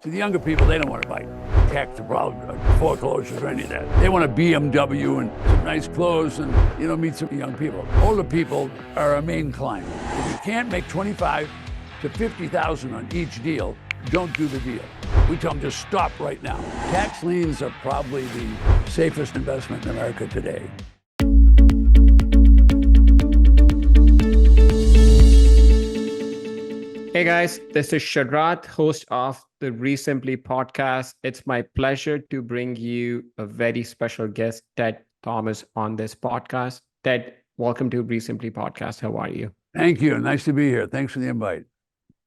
So the younger people, they don't want to buy tax foreclosures or any of that. They want a BMW and some nice clothes and, meet some young people. Older people are our main client. If you can't make 25 to 50,000 on each deal, don't do the deal. We tell them just stop right now. Tax liens are probably the safest investment in America today. Hey guys, this is Sharad, host of the REsimpli podcast. It's my pleasure to bring you a very special guest, Ted Thomas, on this podcast. Ted, welcome to REsimpli podcast. How are you? Thank you. Nice to be here. Thanks for the invite.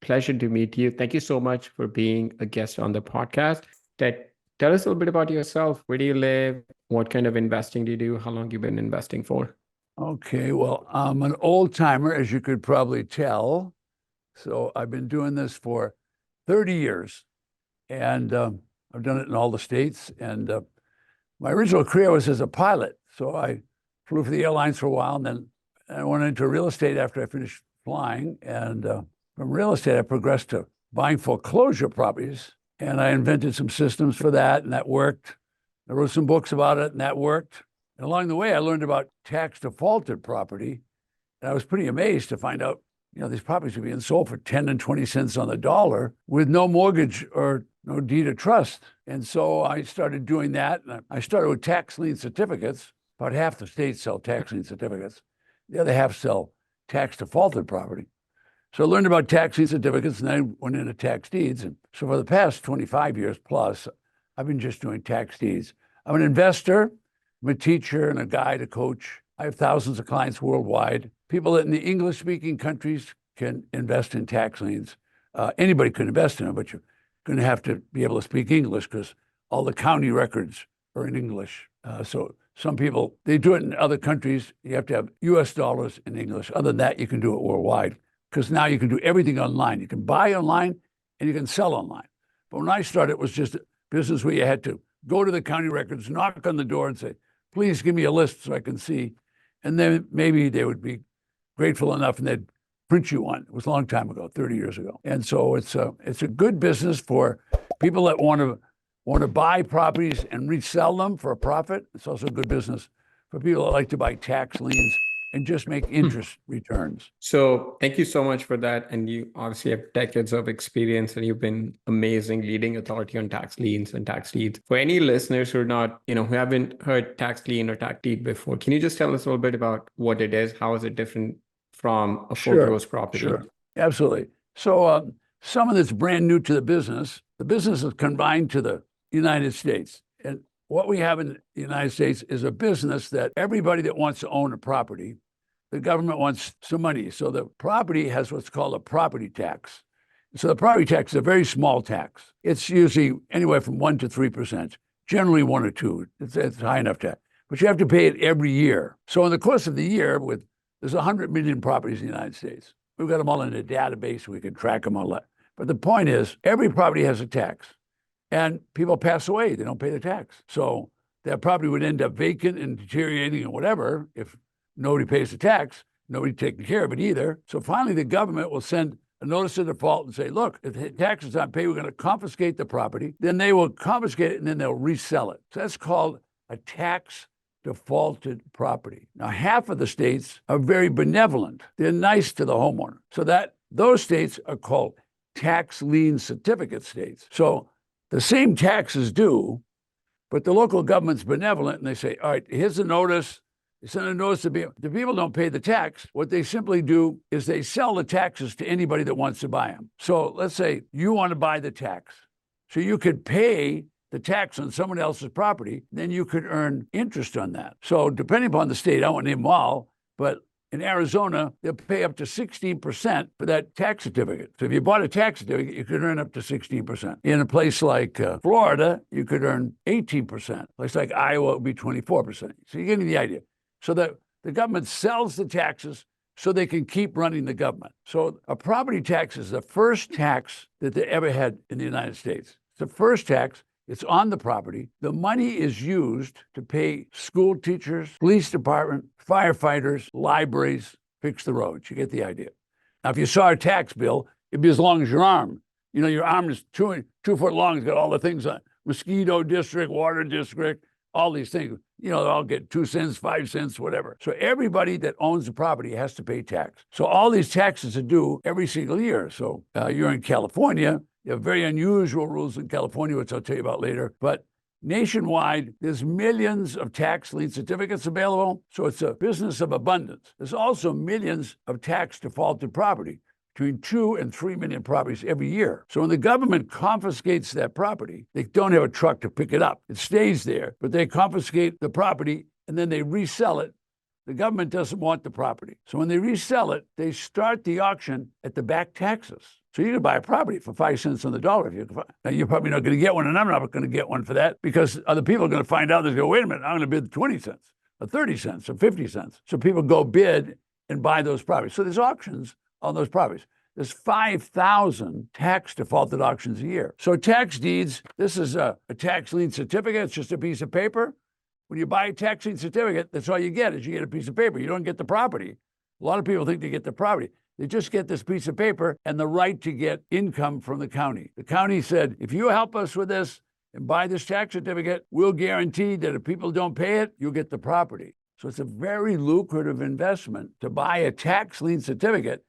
Pleasure to meet you. Thank you so much for being a guest on the podcast. Ted, tell us a little bit about yourself. Where do you live? What kind of investing do you do? How long have you been investing for? Okay, well, I'm an old timer, as you could probably tell. So I've been doing this for 30 years, and I've done it in all the states. And my original career was as a pilot. So I flew for the airlines for a while, and then I went into real estate after I finished flying. And from real estate, I progressed to buying foreclosure properties. And I invented some systems for that, and that worked. I wrote some books about it, and that worked. And along the way, I learned about tax defaulted property. And I was pretty amazed to find out these properties are being sold for 10 and 20 cents on the dollar with no mortgage or no deed of trust. And so I started doing that. And I started with tax lien certificates. About half the states sell tax lien certificates. The other half sell tax defaulted property. So I learned about tax lien certificates, and then I went into tax deeds. And so for the past 25 years plus, I've been just doing tax deeds. I'm an investor, I'm a teacher and a guide, a coach. I have thousands of clients worldwide. People in the English-speaking countries can invest in tax liens. Anybody can invest in them, but you're going to have to be able to speak English because all the county records are in English. So some people, they do it in other countries. You have to have US dollars in English. Other than that, you can do it worldwide because now you can do everything online. You can buy online and you can sell online. But when I started, it was just a business where you had to go to the county records, knock on the door and say, please give me a list so I can see. And then maybe they would be grateful enough and they'd print you one. It was a long time ago, 30 years ago. And so it's a good business for people that want to buy properties and resell them for a profit. It's also a good business for people that like to buy tax liens and just make interest returns. So thank you so much for that. And you obviously have decades of experience and you've been amazing leading authority on tax liens and tax deeds. For any listeners who are not, who haven't heard tax lien or tax deed before, can you just tell us a little bit about what it is? How is it different from a foreclosed property? Sure, absolutely. So some of it's brand new to the business. The business is confined to the United States. And what we have in the United States is a business that everybody that wants to own a property, the government wants some money. So the property has what's called a property tax. So the property tax is a very small tax. It's usually anywhere from 1% to 3%, generally 1 or 2. It's high enough tax. But you have to pay it every year. So in the course of the year, there's 100 million properties in the United States. We've got them all in a database. We can track them all. But the point is, every property has a tax. And people pass away, they don't pay the tax. So that property would end up vacant and deteriorating and whatever. If nobody pays the tax, nobody taking care of it either. So finally, the government will send a notice of default and say, look, if the tax is not paid, we're going to confiscate the property. Then they will confiscate it and then they'll resell it. So that's called a tax defaulted property. Now, half of the states are very benevolent. They're nice to the homeowner. So those states are called tax lien certificate states. So the same tax is due, but the local government's benevolent and they say, all right, here's a notice. They send a notice to people. The people don't pay the tax. What they simply do is they sell the taxes to anybody that wants to buy them. So let's say you want to buy the tax. So you could pay the tax on someone else's property, then you could earn interest on that. So depending upon the state, I won't name them all, but in Arizona, they'll pay up to 16% for that tax certificate. So if you bought a tax certificate, you could earn up to 16%. In a place like Florida, you could earn 18%. A place like Iowa would be 24%. So you're getting the idea. So that the government sells the taxes so they can keep running the government. So a property tax is the first tax that they ever had in the United States. It's the first tax. It's on the property. The money is used to pay school teachers, police department, firefighters, libraries, fix the roads. You get the idea. Now, if you saw a tax bill, it'd be as long as your arm. your arm is 2 foot long. It's got all the things on mosquito district, water district, all these things. They all get 2 cents, 5 cents, whatever. So everybody that owns the property has to pay tax. So all these taxes are due every single year. So you're in California. You have very unusual rules in California, which I'll tell you about later. But nationwide, there's millions of tax lien certificates available. So it's a business of abundance. There's also millions of tax defaulted property, between 2 and 3 million properties every year. So when the government confiscates that property, they don't have a truck to pick it up. It stays there, but they confiscate the property and then they resell it. The government doesn't want the property. So when they resell it, they start the auction at the back taxes. So you can buy a property for 5 cents on the dollar. If you can find. Now, you're probably not going to get one, and I'm not going to get one for that, because other people are going to find out. They go, wait a minute, I'm going to bid 20 cents or 30 cents or 50 cents. So people go bid and buy those properties. So there's auctions on those properties. There's 5,000 tax defaulted auctions a year. So tax deeds, this is a tax lien certificate. It's just a piece of paper. When you buy a tax lien certificate, that's all you get, is you get a piece of paper. You don't get the property. A lot of people think they get the property. They just get this piece of paper and the right to get income from the county. The county said, if you help us with this and buy this tax certificate, we'll guarantee that if people don't pay it, you'll get the property. So it's a very lucrative investment to buy a tax lien certificate,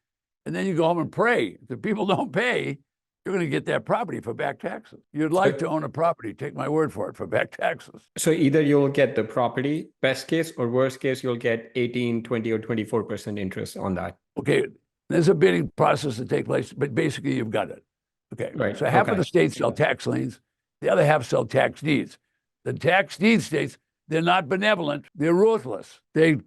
and then you go home and pray. If the people don't pay, you're going to get that property for back taxes. You'd like to own a property, take my word for it, for back taxes. So either you'll get the property, best case, or worst case, you'll get 18, 20, or 24% interest on that. Okay, there's a bidding process to take place, but basically you've got it. Okay, right. So half of the states sell tax liens, the other half sell tax deeds. The tax deed states, they're not benevolent, they're ruthless. They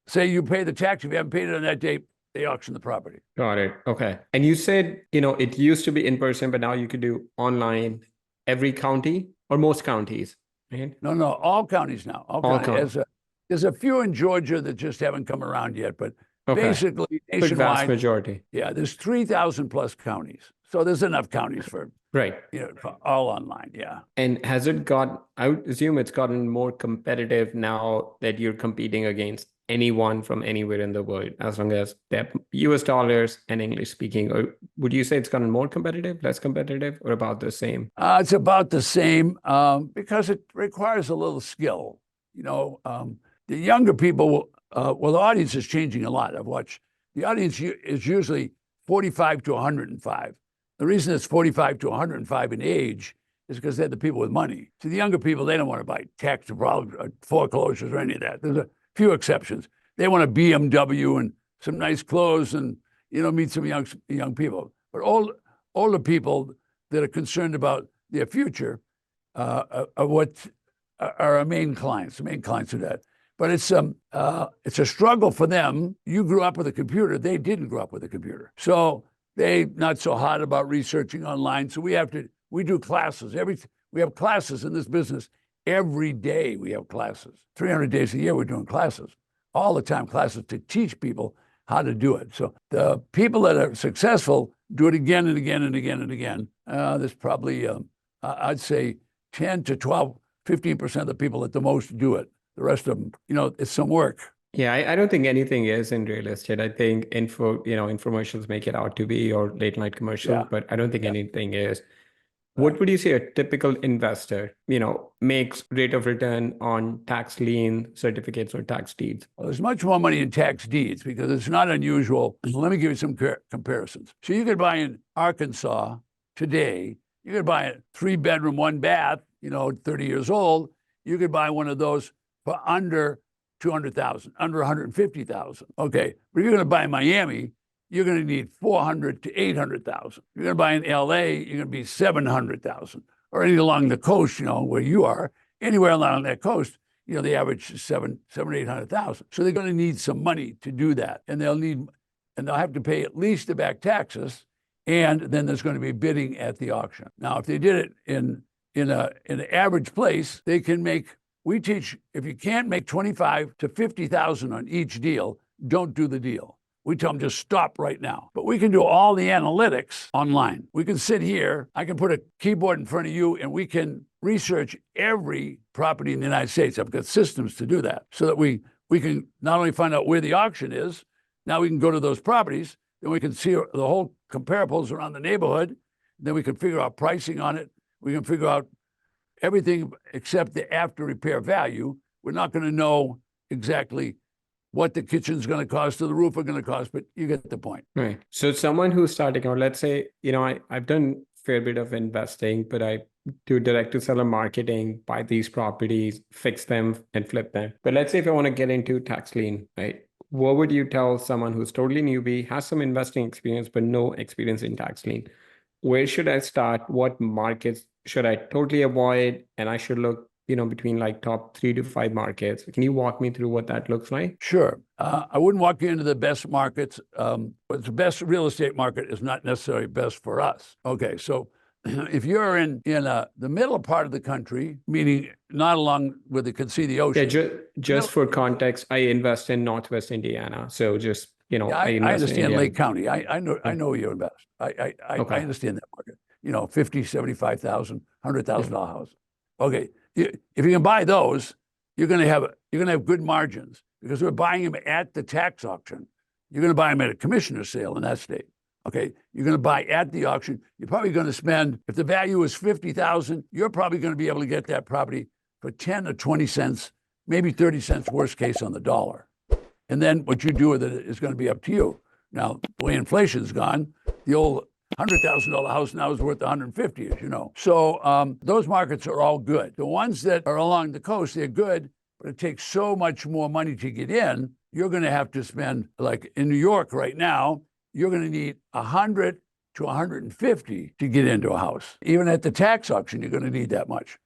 say you pay the tax, if you haven't paid it on that date, they auction the property. Got it. Okay. And you said, it used to be in person, but now you could do online every county or most counties, right? No, all counties now. All counties. There's a few in Georgia that just haven't come around yet, but basically nationwide. Vast majority. Yeah, there's 3,000 plus counties. So there's enough counties for, for all online, yeah. And has it I would assume it's gotten more competitive now that you're competing against anyone from anywhere in the world, as long as they're US dollars and English speaking? Or would you say it's gotten more competitive, less competitive, or about the same? It's about the same because it requires a little skill. The younger people, the audience is changing a lot. I've watched. The audience is usually 45 to 105. The reason it's 45 to 105 in age is because they're the people with money. So the younger people, they don't want to buy tax foreclosures or any of that. There's a few exceptions. They want a BMW and some nice clothes and, meet some young people. But older people that are concerned about their future are what are our main clients. The main clients are that. But it's a struggle for them. You grew up with a computer. They didn't grow up with a computer. So they not so hot about researching online. So we do classes. We have classes in this business. Every day we have classes. 300 days a year we're doing classes. All the time classes to teach people how to do it. So the people that are successful do it again and again and again and again. There's probably, I'd say 10 to 12, 15% of the people at the most do it. The rest of them, it's some work. Yeah, I don't think anything is in real estate. I think infomercials make it out to be, or late night commercials, but I don't think anything is. What would you say a typical investor, makes rate of return on tax lien certificates or tax deeds? Well, there's much more money in tax deeds because it's not unusual. Let me give you some comparisons. So you could buy in Arkansas today, you could buy a 3-bedroom, 1-bath, 30 years old. You could buy one of those for under 200,000, under 150,000. Okay, but if you're going to buy in Miami, you're going to need 400 to 800,000. You're going to buy in LA, you're going to be 700,000. Or any along the coast, where you are, anywhere along that coast, the average is 800,000. So they're going to need some money to do that, and they'll have to pay at least the back taxes, and then there's going to be bidding at the auction. Now, if they did it in an average place, they can make. We teach if you can't make 25 to 50,000 on each deal, don't do the deal. We tell them just stop right now. But we can do all the analytics online. We can sit here, I can put a keyboard in front of you, and we can research every property in the United States. I've got systems to do that so that we can not only find out where the auction is, now we can go to those properties, then we can see the whole comparables around the neighborhood. Then we can figure out pricing on it. We can figure out everything except the after repair value. We're not going to know exactly what the kitchen's going to cost or the roof are going to cost, but you get the point. Right. So someone who's starting out, let's say, I've done a fair bit of investing, but I do direct to seller marketing, buy these properties, fix them and flip them. But let's say if I want to get into tax lien, right? What would you tell someone who's totally newbie, has some investing experience, but no experience in tax lien? Where should I start? What markets should I totally avoid? And I should look between like top 3 to 5 markets. Can you walk me through what that looks like? Sure. I wouldn't walk you into the best markets, but the best real estate market is not necessarily best for us. Okay, so if you're in the middle part of the country, meaning not along where they can see the ocean. Yeah, just for context, I invest in Northwest Indiana. So just, I understand Lake County. I know where you invest. I Okay. understand that market. 50, 75,000, $100,000 house. Okay. If you can buy those, you're going to have good margins because we're buying them at the tax auction. You're going to buy them at a commissioner's sale in that state. Okay, you're going to buy at the auction. You're probably going to spend, if the value is $50,000, you're probably going to be able to get that property for 10 or 20 cents, maybe 30 cents, worst case on the dollar. And then what you do with it is going to be up to you. Now, the way inflation's gone, the old $100,000 house now is worth 150, as you know. So those markets are all good. The ones that are along the coast, they're good, but it takes so much more money to get in. You're going to have to spend, like in New York right now, you're going to need 100 to 150 to get into a house. Even at the tax auction, you're going to need that much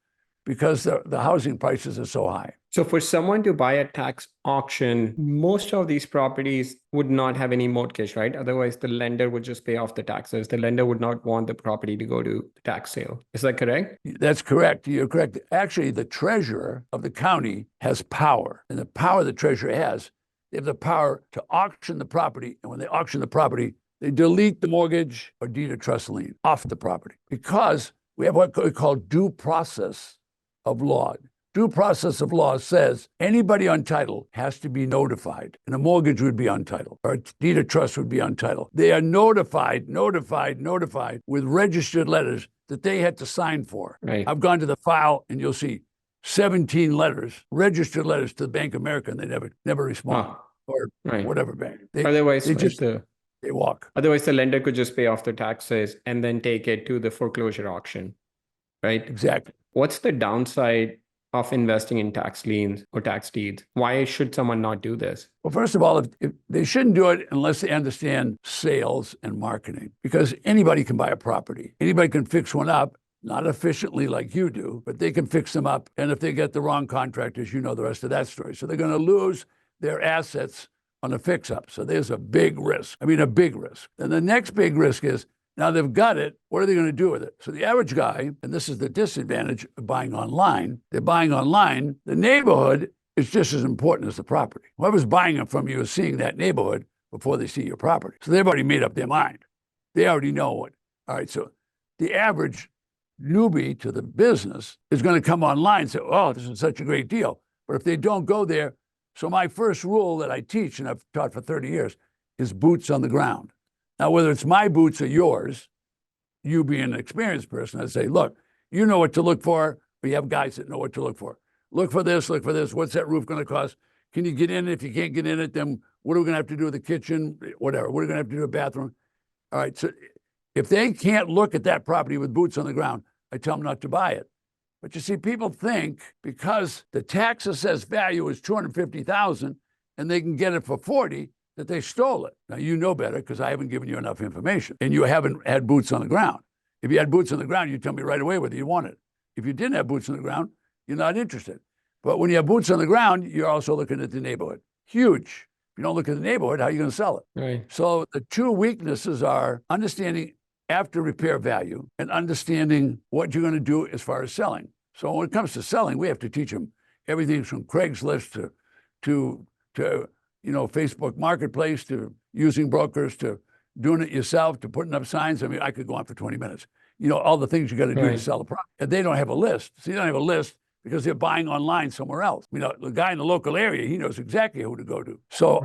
because the housing prices are so high. So for someone to buy a tax auction, most of these properties would not have any mortgage, right? Otherwise, the lender would just pay off the taxes. The lender would not want the property to go to the tax sale. Is that correct? That's correct. You're correct. Actually, the treasurer of the county has power. And the power the treasurer has, they have the power to auction the property. And when they auction the property, they delete the mortgage or deed of trust lien off the property because we have what we call due process of law. Due process of law says anybody on title has to be notified, and a mortgage would be untitled, or a deed of trust would be untitled. They are notified with registered letters that they had to sign for. Right. I've gone to the file, and you'll see 17 letters, registered letters to the Bank of America, and they never respond, or whatever bank. Otherwise, they walk. Otherwise, the lender could just pay off the taxes and then take it to the foreclosure auction, right? Exactly. What's the downside of investing in tax liens or tax deeds? Why should someone not do this? Well, first of all, if they shouldn't do it unless they understand sales and marketing, because anybody can buy a property. Anybody can fix one up, not efficiently like you do, but they can fix them up. And if they get the wrong contractors, you know the rest of that story. So they're going to lose their assets on a fix-up. So there's a big risk. A big risk. And the next big risk is, now they've got it, what are they going to do with it? So the average guy, and this is the disadvantage of buying online, they're buying online, the neighborhood is just as important as the property. Whoever's buying it from you is seeing that neighborhood before they see your property. So they've already made up their mind. They already know what. All right, so the average newbie to the business is going to come online and say, oh, this is such a great deal. But if they don't go there, so my first rule that I teach, and I've taught for 30 years, is boots on the ground. Now, whether it's my boots or yours, you being an experienced person, I say, look, you know what to look for. We have guys that know what to look for. Look for this, look for this. What's that roof going to cost? Can you get in it? If you can't get in it, then what are we going to have to do with the kitchen? Whatever. What are we going to have to do with the bathroom? All right. So if they can't look at that property with boots on the ground, I tell them not to buy it. But you see, people think because the tax assessed value is $250,000 and they can get it for $40,000, that they stole it. Now, you know better because I haven't given you enough information and you haven't had boots on the ground. If you had boots on the ground, you'd tell me right away whether you want it. If you didn't have boots on the ground, you're not interested. But when you have boots on the ground, you're also looking at the neighborhood. Huge. If you don't look at the neighborhood, how are you going to sell it? Right. So the two weaknesses are understanding after repair value and understanding what you're going to do as far as selling. So when it comes to selling, we have to teach them everything from Craigslist to Facebook Marketplace, to using brokers, to doing it yourself, to putting up signs. I could go on for 20 minutes. All the things you got to do to sell a property. And they don't have a list. So you don't have a list because they're buying online somewhere else. The guy in the local area, he knows exactly who to go to. So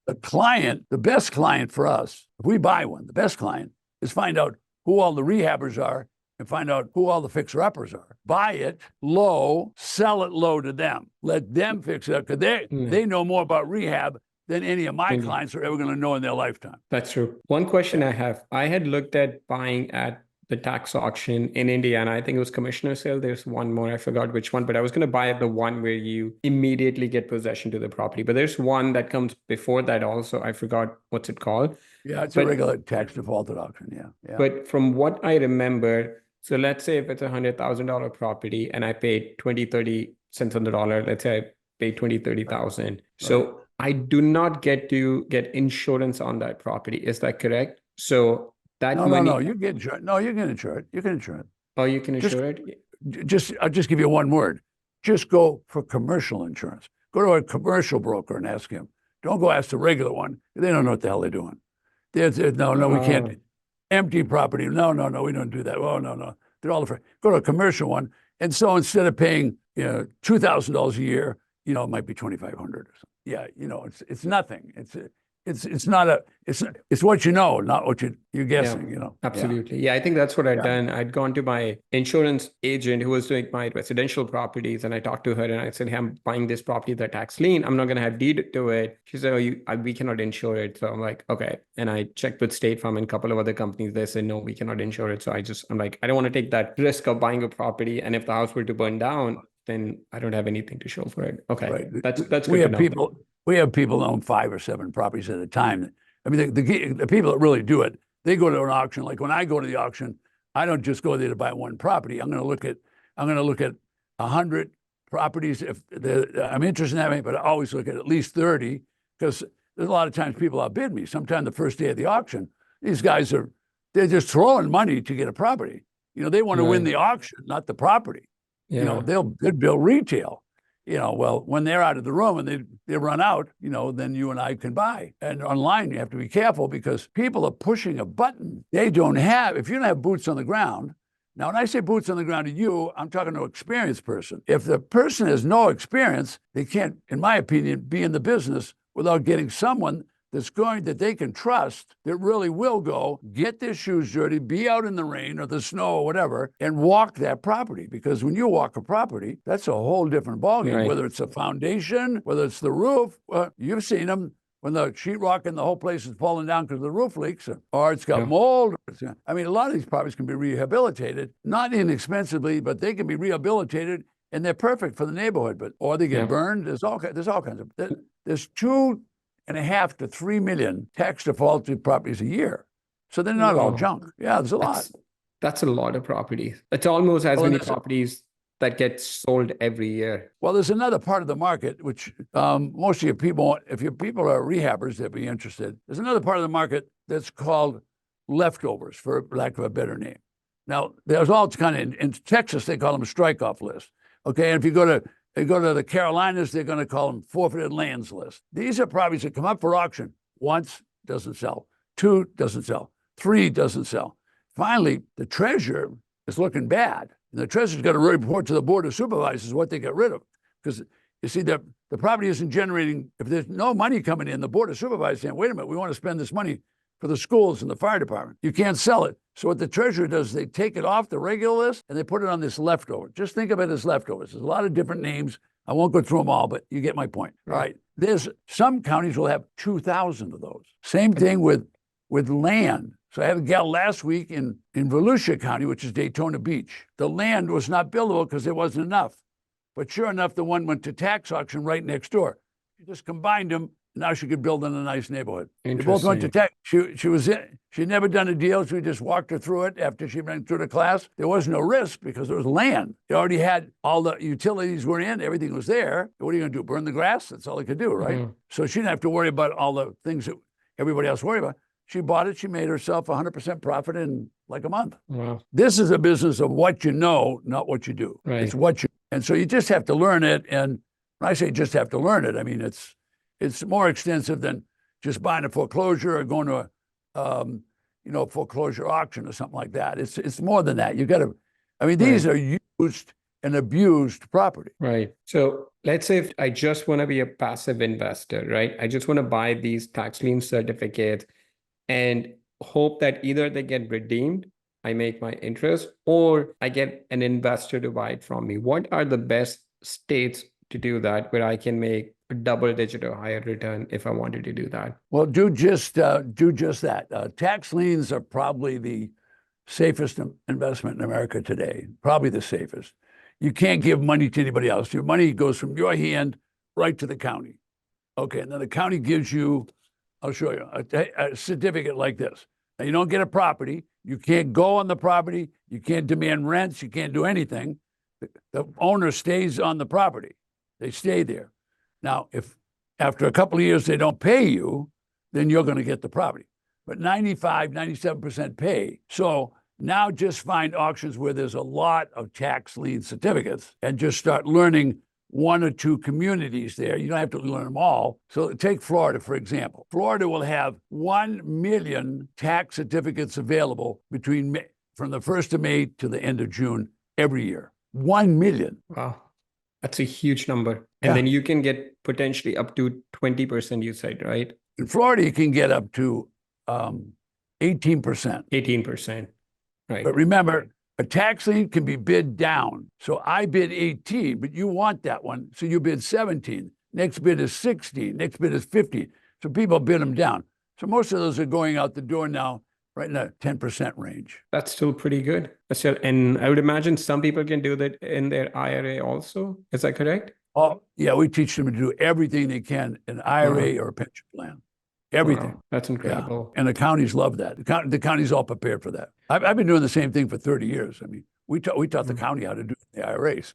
the client, the best client for us, if we buy one, the best client is find out who all the rehabbers are and find out who all the fixer-uppers are. Buy it low, sell it low to them. Let them fix it up because they know more about rehab than any of my clients are ever going to know in their lifetime. That's true. One question I have, I had looked at buying at the tax auction in Indiana. I think it was commissioner sale. There's one more, I forgot which one, but I was going to buy at the one where you immediately get possession to the property. But there's one that comes before that also. I forgot what's it called. Yeah, it's a regular tax defaulted auction. Yeah. But from what I remember, so let's say if it's $100,000 property and I paid 20, 30 cents on the dollar, let's say I paid 20, 30,000. So I do not get to get insurance on that property. Is that correct? So that money. No, you get insured. No, you can insure it. You can insure it. Oh, you can insure it? I'll just give you one word. Just go for commercial insurance. Go to a commercial broker and ask him. Don't go ask the regular one. They don't know what the hell they're doing. No, we can't. Empty property. No, we don't do that. Oh, no. They're all afraid. Go to a commercial one. And so instead of paying, $2,000 a year, it might be $2,500 or something. Yeah, it's nothing. It's not it's what you know, not what you're guessing, Absolutely. Yeah, I think that's what I'd done. I'd gone to my insurance agent who was doing my residential properties, and I talked to her and I said, hey, I'm buying this property, the tax lien. I'm not going to have deed to it. She said, we cannot insure it. So I'm like, okay. And I checked with State Farm and a couple of other companies. They said, no, we cannot insure it. So I'm like, I don't want to take that risk of buying a property. And if the house were to burn down, then I don't have anything to show for it. Okay. Right. That's good. We have people that own 5 or 7 properties at a time. I mean, the people that really do it, they go to an auction. Like when I go to the auction, I don't just go there to buy one property. I'm going to look at 100 properties if I'm interested in having, but I always look at least 30 because there's a lot of times people outbid me. Sometime the first day of the auction, these guys they're just throwing money to get a property. They want to win the auction, not the property. Yeah. They'll build retail. Well, when they're out of the room and they run out, then you and I can buy. And online, you have to be careful because people are pushing a button they don't have. If you don't have boots on the ground, now when I say boots on the ground to you, I'm talking to an experienced person. If the person has no experience, they can't, in my opinion, be in the business without getting someone that they can trust, that really will go get their shoes dirty, be out in the rain or the snow or whatever, and walk that property. Because when you walk a property, that's a whole different ballgame. Right. Whether it's a foundation, whether it's the roof, you've seen them when the sheetrock and the whole place is falling down because the roof leaks, or it's got mold. I mean, a lot of these properties can be rehabilitated, not inexpensively, but they can be rehabilitated and they're perfect for the neighborhood. Or they get burned. There's all kinds of. There's 2.5 to 3 million tax defaulted properties a year. So they're not all junk. Yeah, there's a lot. That's a lot of properties. It's almost as many properties that get sold every year. Well, there's another part of the market, which most of your people, if your people are rehabbers, they'll be interested. There's another part of the market that's called leftovers, for lack of a better name. Now, there's all kind of, in Texas, they call them strike-off lists. Okay, and if you go to the Carolinas, they're going to call them forfeited lands list. These are properties that come up for auction. Once, doesn't sell. 2, doesn't sell. 3, doesn't sell. Finally, the treasurer is looking bad. And the treasurer's got to report to the board of supervisors what they get rid of. Because you see, the property isn't generating, if there's no money coming in, the board of supervisors saying, wait a minute, we want to spend this money for the schools and the fire department. You can't sell it. So what the treasurer does is they take it off the regular list and they put it on this leftover. Just think of it as leftovers. There's a lot of different names. I won't go through them all, but you get my point. All right. There's some counties will have 2,000 of those. Same thing with land. So I had a gal last week in Volusia County, which is Daytona Beach. The land was not buildable because there wasn't enough. But sure enough, the one went to tax auction right next door. She just combined them. Now she could build in a nice neighborhood. They both went to tax. She'd never done a deal. So we just walked her through it after she went through the class. There was no risk because there was land. They already had all the utilities were in. Everything was there. What are you going to do? Burn the grass? That's all they could do, right? Mm-hmm. So she didn't have to worry about all the things that everybody else worried about. She bought it. She made herself 100% profit in like a month. Wow. This is a business of what you know, not what you do. Right. It's what you, and so you just have to learn it. And when I say just have to learn it, I mean, it's more extensive than just buying a foreclosure or going to a foreclosure auction or something like that. It's more than that. You got to, I mean, these are used and abused property. Right. So let's say if I just want to be a passive investor, right? I just want to buy these tax lien certificates and hope that either they get redeemed I make my interest, or I get an investor to buy it from me? What are the best states to do that where I can make a double digit or higher return if I wanted to do that? Well, do just that. Tax liens are probably the safest investment in America today, probably the safest. You can't give money to anybody else. Your money goes from your hand right to the county. Okay, and then the county gives you, I'll show you, a certificate like this. Now, you don't get a property. You can't go on the property. You can't demand rents. You can't do anything. The owner stays on the property. They stay there. Now, if after a couple of years they don't pay you, then you're going to get the property. But 95, 97% pay. So now just find auctions where there's a lot of tax lien certificates and just start learning one or two communities there. You don't have to learn them all. So take Florida, for example. Florida will have 1 million tax certificates available from the 1st of May to the end of June every year. 1 million. Wow. That's a huge number. Yeah. And then you can get potentially up to 20%, you said, right? In Florida, you can get up to 18%. 18%. Right. But remember, a tax lien can be bid down. So I bid 18, but you want that one. So you bid 17. Next bid is 16. Next bid is 50. So people bid them down. So most of those are going out the door now, right in the 10% range. That's still pretty good. And I would imagine some people can do that in their IRA also. Is that correct? Oh, yeah, we teach them to do everything they can in IRA or a pension plan. Everything. Wow, that's incredible. Yeah. And the counties love that. The county's all prepared for that. I've been doing the same thing for 30 years. I mean, we taught the county how to do the IRAs.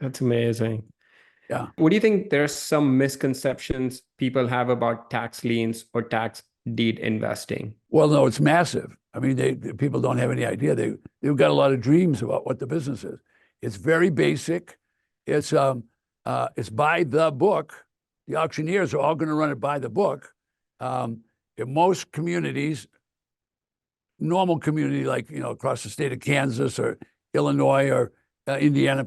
That's amazing. Yeah. What do you think there's some misconceptions people have about tax liens or tax deed investing? Well, no, it's massive. I mean, people don't have any idea. They've got a lot of dreams about what the business is. It's very basic. It's by the book. The auctioneers are all going to run it by the book. In most communities, normal community like across the state of Kansas or Illinois or Indiana,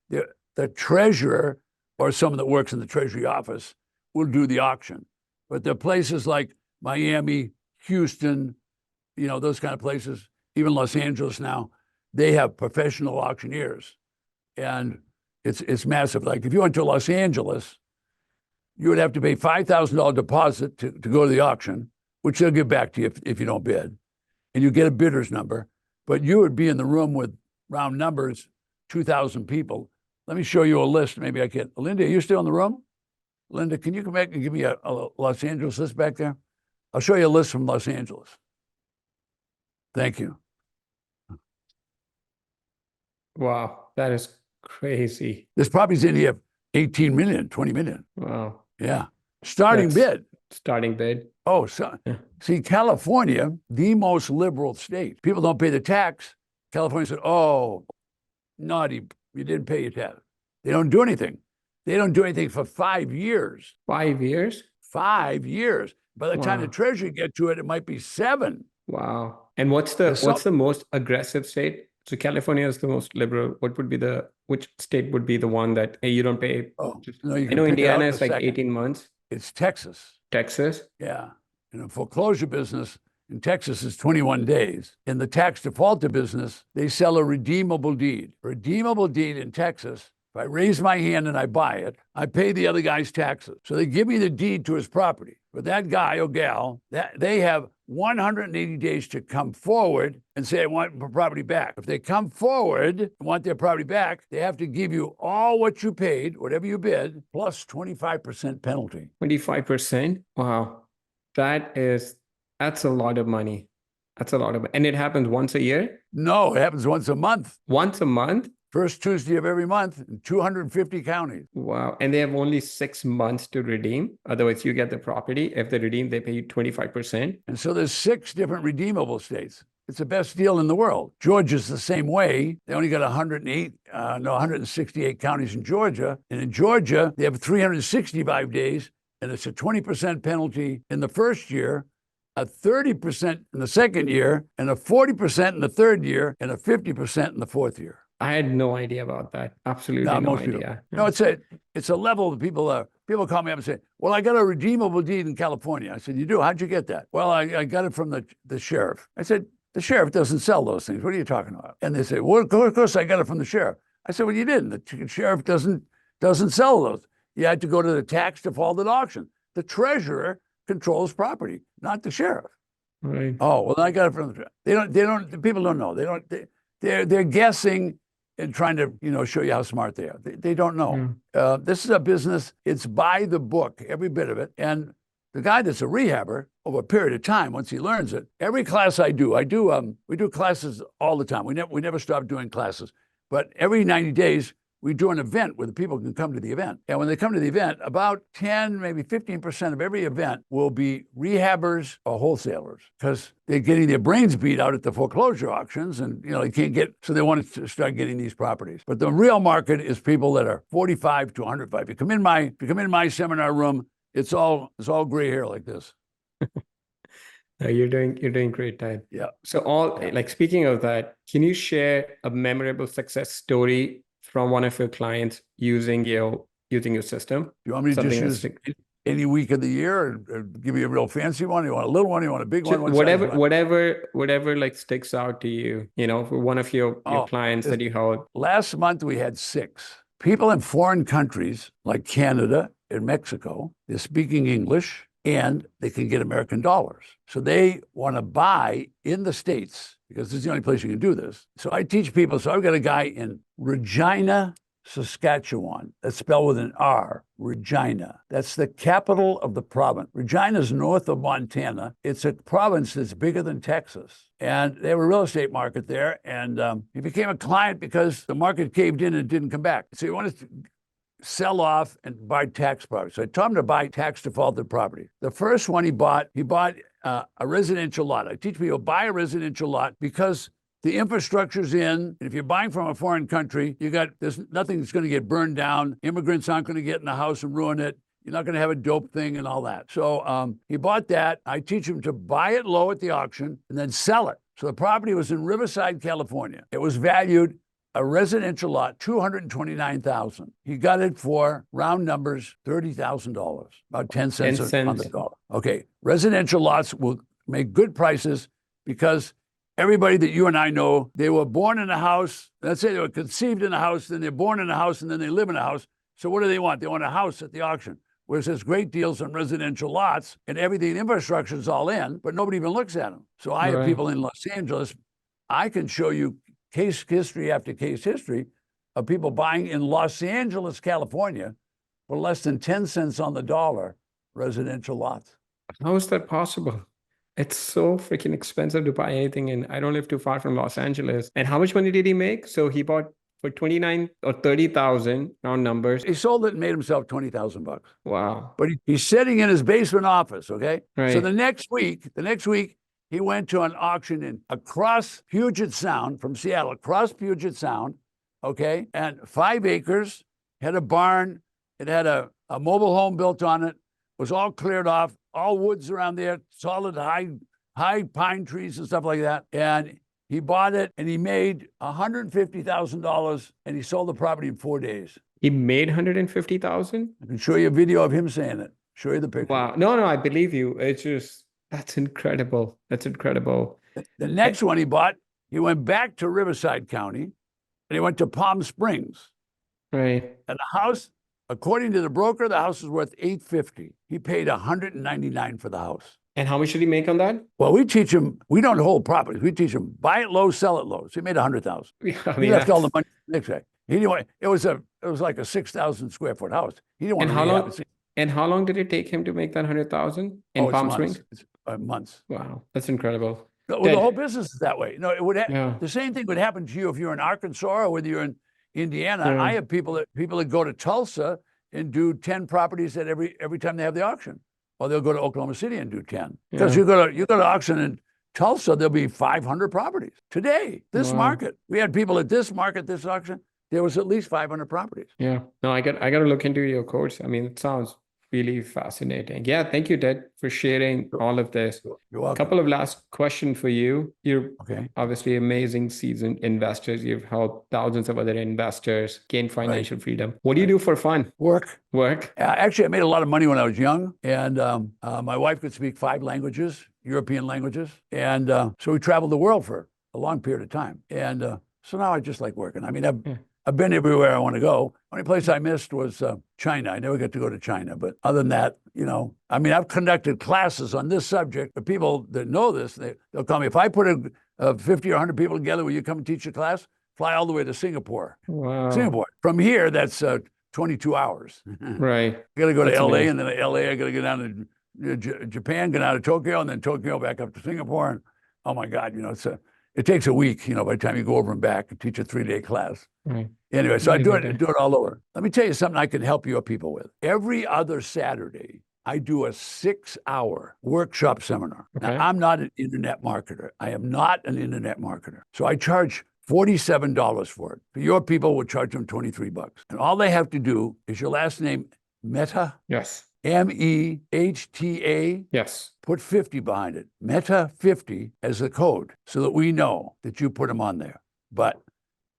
the treasurer or someone that works in the Treasury office will do the auction. But there are places like Miami, Houston, those kind of places, even Los Angeles now, they have professional auctioneers. And it's massive. Like if you went to Los Angeles, you would have to pay $5,000 deposit to go to the auction, which they'll give back to you if you don't bid. And you get a bidder's number. But you would be in the room with, round numbers, 2,000 people. Let me show you a list. Maybe I can. Linda, are you still in the room? Linda, can you come back and give me a Los Angeles list back there? I'll show you a list from Los Angeles. Thank you. Wow, that is crazy. This property's in here 18 million, 20 million. Wow. Yeah. Starting bid. Starting bid. Oh, so see, California, the most liberal state. People don't pay the tax. California said, oh, naughty, you didn't pay your tax. They don't do anything. They don't do anything for 5 years. 5 years? 5 years. By the time the Treasury get to it, it might be 7. Wow. And what's the most aggressive state? So California is the most liberal. Which state would be the one that, hey, you don't pay? Oh, no, you I can know pick it Indiana out in is a like second. 18 months. It's Texas. Texas? Yeah. In a foreclosure business in Texas is 21 days. In the tax defaulter business, they sell a redeemable deed. A redeemable deed in Texas, if I raise my hand and I buy it, I pay the other guy's taxes. So they give me the deed to his property. But that guy or gal, they have 180 days to come forward and say, I want my property back. If they come forward and want their property back, they have to give you all what you paid, whatever you bid, plus 25% penalty. 25%? Wow. That's a lot of money. And it happens once a year? No, it happens once a month. Once a month? First Tuesday of every month in 250 counties. Wow. And they have only 6 months to redeem. Otherwise, you get the property. If they redeem, they pay you 25%. And so there's 6 different redeemable states. It's the best deal in the world. Georgia's the same way. They only got 168 counties in Georgia. And in Georgia, they have 365 days, and it's a 20% penalty in the first year, a 30% in the second year, and a 40% in the third year, and a 50% in the fourth year. I had no idea about that. Absolutely no idea. No, it's a level that people call me up and say, well, I got a redeemable deed in California. I said, you do? How'd you get that? Well, I got it from the sheriff. I said, The sheriff doesn't sell those things. What are you talking about? And they say, well, of course I got it from the sheriff. I said, well, you didn't. The sheriff doesn't sell those. You had to go to the tax defaulted auction. The treasurer controls property, not the sheriff. Right. Oh, well, I got it from the people don't know. They're guessing and trying to, show you how smart they are. They don't know. This is a business. It's by the book, every bit of it. And the guy that's a rehabber, over a period of time, once he learns it, every class we do classes all the time. We never stop doing classes. But every 90 days, we do an event where the people can come to the event. And when they come to the event, about 10, maybe 15% of every event will be rehabbers or wholesalers, because they're getting their brains beat out at the foreclosure auctions, and they can't get, so they want to start getting these properties. But the real market is people that are 45 to 105. If you come in my seminar room, it's all gray hair like this. No, you're doing great, Ted. Yeah. So speaking of that, can you share a memorable success story from one of your clients using your system? You want me to just use any week of the year, or give you a real fancy one? You want a little one? You want a big one? Whatever like sticks out to you, for one of your clients that you hold. Last month we had 6 people in foreign countries like Canada and Mexico. They're speaking English and they can get American dollars. So they want to buy in the States, because this is the only place you can do this. So I teach people. So I've got a guy in Regina, Saskatchewan. That's spelled with an R, Regina. That's the capital of the province. Regina's north of Montana. It's a province that's bigger than Texas. And they have a real estate market there. And he became a client because the market caved in and it didn't come back. So he wanted to sell off and buy tax property. So I taught him to buy tax defaulted property. The first one he bought a residential lot. I teach people buy a residential lot because the infrastructure's in. And if you're buying from a foreign country, there's nothing that's going to get burned down. Immigrants aren't going to get in the house and ruin it. You're not going to have a dope thing and all that. So he bought that. I teach him to buy it low at the auction and then sell it. So the property was in Riverside, California. It was valued, a residential lot, $229,000. He got it for, round numbers, $30,000, about 10 cents on the dollar. Okay, residential lots will make good prices because everybody that you and I know, they were born in a house. Let's say they were conceived in a house, then they're born in a house, and then they live in a house. So what do they want? They want a house at the auction. Whereas there's great deals on residential lots and everything, infrastructure is all in, but nobody even looks at them. So I have people in Los Angeles. I can show you case history after case history of people buying in Los Angeles, California, for less than 10 cents on the dollar residential lots. How is that possible? It's so freaking expensive to buy anything, and I don't live too far from Los Angeles. And how much money did he make? So he bought for 29 or 30,000, round numbers. He sold it and made himself $20,000. Wow. But he's sitting in his basement office, okay? Right. So the next week, he went to an auction across Puget Sound, from Seattle, across Puget Sound, okay? And 5 acres, had a barn, it had a mobile home built on it, was all cleared off, all woods around there, solid high pine trees and stuff like that. And he bought it and he made $150,000 and he sold the property in 4 days. He made $150,000? I can show you a video of him saying it. Show you the picture. Wow. No, I believe you. It's just, that's incredible. That's incredible. The next one he bought, he went back to Riverside County and he went to Palm Springs. Right. And the house, according to the broker, the house is worth $850. He paid $199 for the house. And how much did he make on that? Well, we teach him, we don't hold properties. We teach him buy it low, sell it low. So he made $100,000. He left all the money next day. He didn't want, it was like a 6,000 square foot house. He didn't want And how long did it take him to make that 100,000 in Palm Springs? Months. Wow, that's incredible. The whole business is that way. It would the same thing would happen to you if you're in Arkansas or whether you're in Indiana. I have people that go to Tulsa and do 10 properties at every time they have the auction. Or they'll go to Oklahoma City and do 10. Because you go to auction in Tulsa, there'll be 500 properties. Today, this market, we had people at this market, this auction, there was at least 500 properties. Yeah. No, I got to look into your course. I mean, it sounds really fascinating. Yeah, thank you, Ted, for sharing all of this. You're welcome. A couple of last questions for you. You're obviously amazing seasoned investors. You've helped thousands of other investors gain financial freedom. What do you do for fun? Work. Actually, I made a lot of money when I was young, and my wife could speak 5 languages. European languages. And so we traveled the world for a long period of time. And so now I just like working. I mean, I've been everywhere I want to go. Only place I missed was China. I never got to go to China. But other than that, I mean, I've conducted classes on this subject. The people that know this, they'll call me. If I put 50 or 100 people together, will you come and teach a class? Fly all the way to Singapore. Wow. Singapore. From here, that's 22 hours. Right. I got to go to That's LA, amazing. and then LA, I got to go down to Japan, go down to Tokyo, and then Tokyo back up to Singapore. And oh my God, it takes a week, by the time you go over and back and teach a 3-day class. Right. Anyway, so I do Amazing. it all over. Let me tell you something I can help your people with. Every other Saturday, I do a 6-hour workshop seminar. Okay. Now, I'm not an internet marketer. I am not an internet marketer. So I charge $47 for it. For your people, we'll charge them $23. And all they have to do is your last name, Mehta, Yes. MEHTA, Yes. put 50 behind it. Meta 50 as the code so that we know that you put them on there. But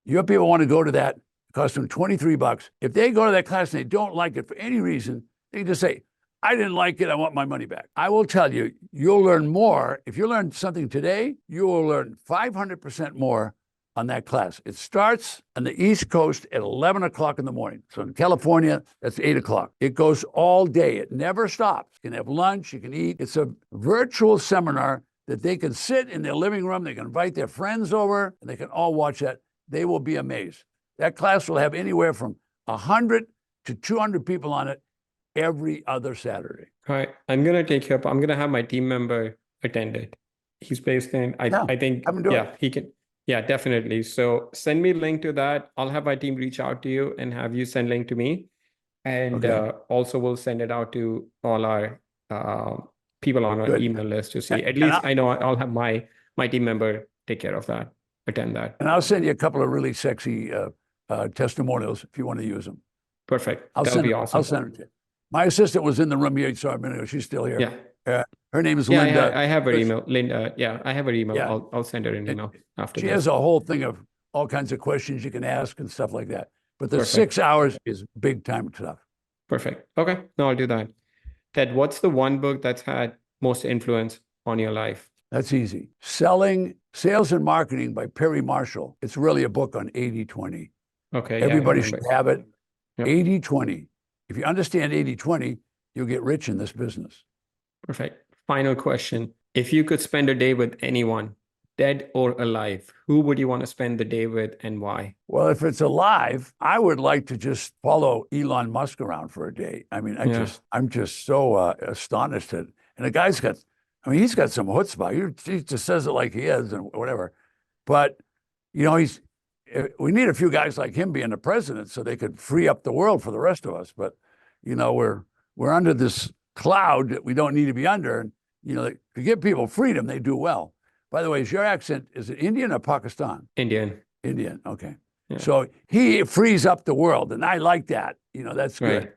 your people want to go to that, it costs them $23. If they go to that class and they don't like it for any reason, they just say, I didn't like it, I want my money back. I will tell you, you'll learn more. If you learn something today, you will learn 500% more on that class. It starts on the East Coast at 11 o'clock in the morning. So in California, that's 8 o'clock. It goes all day. It never stops. You can have lunch, you can eat. It's a virtual seminar that they can sit in their living room, they can invite their friends over, and they can all watch that. They will be amazed. That class will have anywhere from 100 to 200 people on it every other Saturday. All right. I'm going to take you up. I'm going to have my team member attend it. He's based in, I think, have him do it. he can. Yeah, definitely. So send me a link to that. I'll have my team reach out to you and have you send link to me. And Okay. also we'll send it out to all our people on our Good. email list to see. At And least I know I'll have my team member take care of that, attend that. And I'll send you a couple of really sexy testimonials if you want to use them. Perfect. I'll That'll send be it. awesome. I'll send it to you. My assistant was in the room here, so a minute ago. She's still here. Yeah. Her name is Yeah, Linda. I have her email. Linda, yeah, I have her email. Yeah. I'll send her an email after She this. has a whole thing of all kinds of questions you can ask and stuff like that. But the Perfect. 6 hours is big time stuff. Perfect. Okay. No, I'll do that. Ted, what's the one book that's had most influence on your life? That's easy. Sales and Marketing by Perry Marshall. It's really a book on 80-20. Okay. Everybody yeah, I should remember. have it. Yep. 80-20. If you understand 80-20, you'll get rich in this business. Perfect. Final question. If you could spend a day with anyone, dead or alive, who would you want to spend the day with and why? Well, if it's alive, I would like to just follow Elon Musk around for a day. I mean, I'm just so astonished at, and the guy's got, he's got some chutzpah. He just says it like he is and whatever. But, we need a few guys like him being the president so they could free up the world for the rest of us. But, we're under this cloud that we don't need to be under. And, to give people freedom, they do well. By the way, is your accent, is it Indian or Pakistan? Indian. Indian, okay. Yeah. So he frees up the world, and I like that. That's good. Right.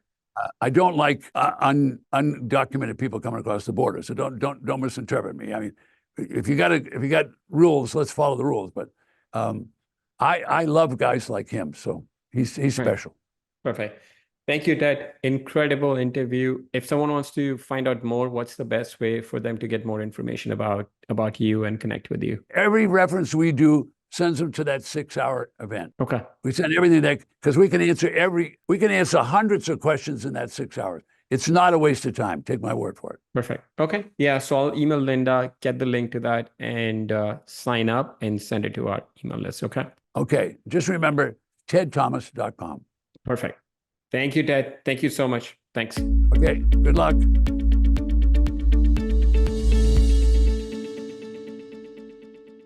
I don't like undocumented people coming across the border. So don't misinterpret me. I mean, if you got rules, let's follow the rules. But I love guys like him. So he's special. Perfect. Thank you, Ted. Incredible interview. If someone wants to find out more, what's the best way for them to get more information about you and connect with you? Every reference we do sends them to that 6-hour event. Okay. We send everything because we can answer hundreds of questions in that 6 hours. It's not a waste of time. Take my word for it. Perfect. Okay. Yeah. So I'll email Linda, get the link to that, and sign up and send it to our email list. Okay. Okay. Just remember tedthomas.com. Perfect. Thank you, Ted. Thank you so much. Thanks. Okay. Good luck.